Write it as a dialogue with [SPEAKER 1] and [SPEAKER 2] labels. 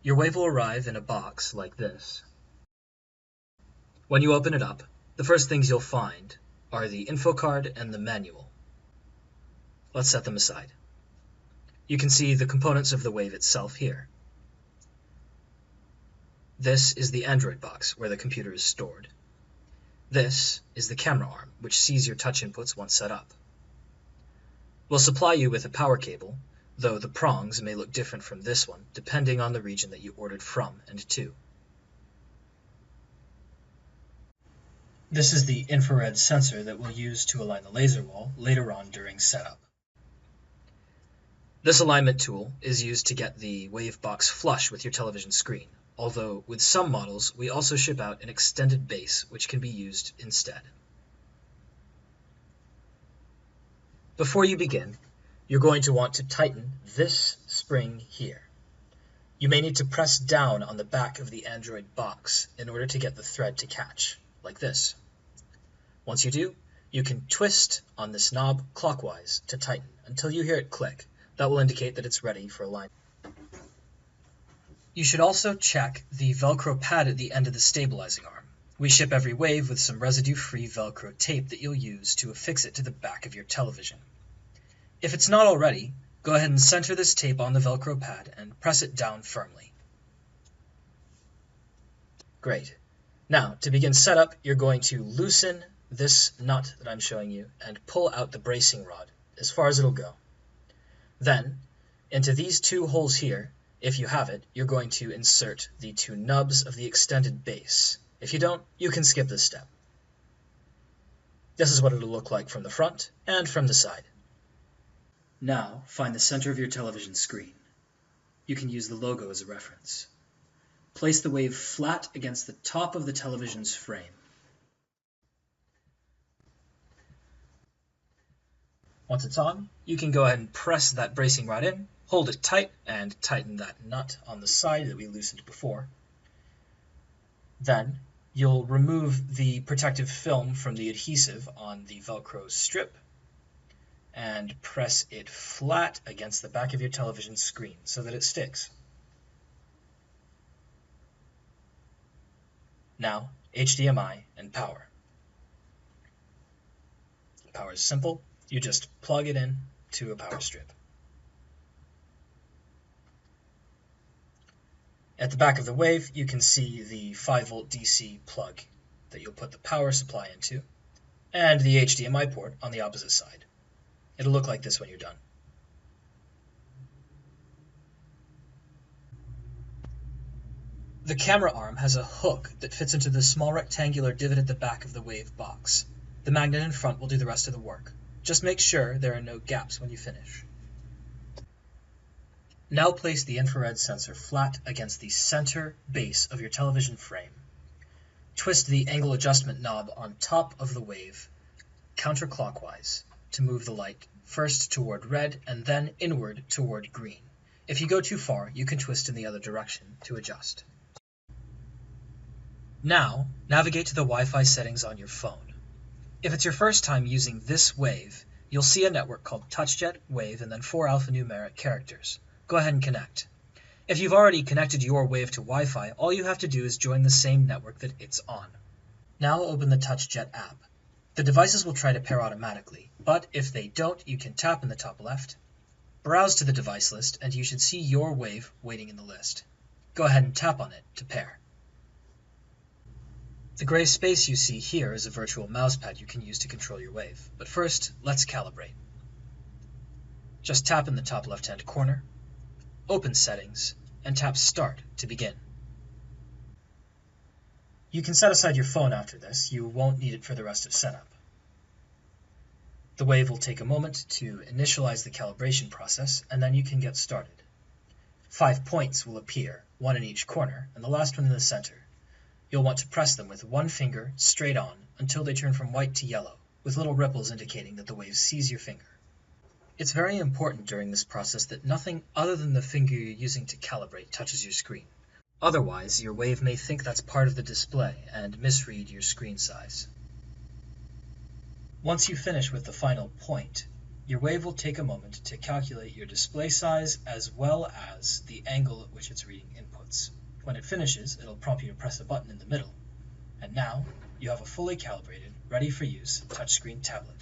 [SPEAKER 1] Your wave will arrive in a box like this. When you open it up, the first things you'll find are the info card and the manual. Let's set them aside. You can see the components of the wave itself here. This is the Android box where the computer is stored. This is the camera arm, which sees your touch inputs once set up. We'll supply you with a power cable, though the prongs may look different from this one depending on the region that you ordered from and to. This is the infrared sensor that we'll use to align the laser wall later on during setup. This alignment tool is used to get the wave box flush with your television screen, although with some models we also ship out an extended base which can be used instead. Before you begin, you're going to want to tighten this spring here. You may need to press down on the back of the Android box in order to get the thread to catch, like this. Once you do, you can twist on this knob clockwise to tighten until you hear it click. That will indicate that it's ready for alignment. You should also check the Velcro pad at the end of the stabilizing arm. We ship every wave with some residue-free Velcro tape that you'll use to affix it to the back of your television. If it's not already, go ahead and center this tape on the Velcro pad and press it down firmly. Great. Now, to begin setup, you're going to loosen this nut that I'm showing you and pull out the bracing rod as far as it'll go. Then, into these two holes here, if you have it, you're going to insert the two nubs of the extended base. If you don't, you can skip this step. This is what it'll look like from the front and from the side. Now, find the center of your television screen. You can use the logo as a reference. Place the wave flat against the top of the television's frame. Once it's on, you can go ahead and press that bracing rod in, hold it tight, and tighten that nut on the side that we loosened before. Then, you'll remove the protective film from the adhesive on the Velcro strip and press it flat against the back of your television screen so that it sticks. Now, HDMI and power. Power is simple. You just plug it in to a power strip. At the back of the wave, you can see the 5-volt DC plug that you'll put the power supply into, and the HDMI port on the opposite side. It'll look like this when you're done. The camera arm has a hook that fits into the small rectangular divot at the back of the wave box. The magnet in front will do the rest of the work. Just make sure there are no gaps when you finish. Now place the infrared sensor flat against the center base of your television frame. Twist the angle adjustment knob on top of the wave counterclockwise to move the light first toward red and then inward toward green. If you go too far, you can twist in the other direction to adjust. Now, navigate to the Wi-Fi settings on your phone. If it's your first time using this wave, you'll see a network called Touchjet, Wave, and then 4 alphanumeric characters. Go ahead and connect. If you've already connected your wave to Wi-Fi, all you have to do is join the same network that it's on. Now open the Touchjet app. The devices will try to pair automatically, but if they don't, you can tap in the top left, browse to the device list, and you should see your wave waiting in the list. Go ahead and tap on it to pair. The gray space you see here is a virtual mousepad you can use to control your wave. But first, let's calibrate. Just tap in the top left-hand corner, open Settings, and tap Start to begin. You can set aside your phone after this. You won't need it for the rest of setup. The wave will take a moment to initialize the calibration process, and then you can get started. 5 points will appear, one in each corner, and the last one in the center. You'll want to press them with one finger straight on until they turn from white to yellow, with little ripples indicating that the wave sees your finger. It's very important during this process that nothing other than the finger you're using to calibrate touches your screen. Otherwise, your wave may think that's part of the display and misread your screen size. Once you finish with the final point, Your wave will take a moment to calculate your display size as well as the angle at which it's reading inputs. When it finishes, it'll prompt you to press a button in the middle. And now, you have a fully calibrated, ready for use touchscreen tablet.